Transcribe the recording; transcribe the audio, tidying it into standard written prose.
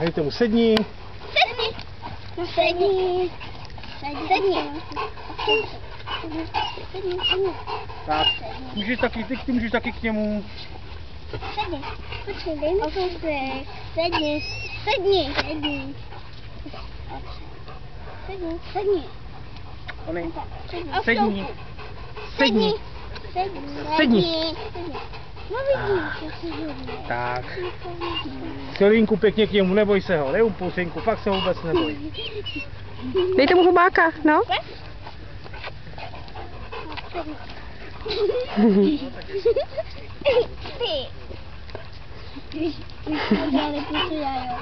Dejte mu sedni. Sedni. Tak, můžeš taky, ty můžeš taky k němu. Sedni. Počkej, dej mi kousek. Sedni. Sedni. Sedni. Sedni. No vidíš, že si hodně. Tak. Silinku pěkně k němu, neboj se ho, neumpou synku, fakt se ho vůbec neboj. Dejte mu hubáka, no. Udělali pusu jajo.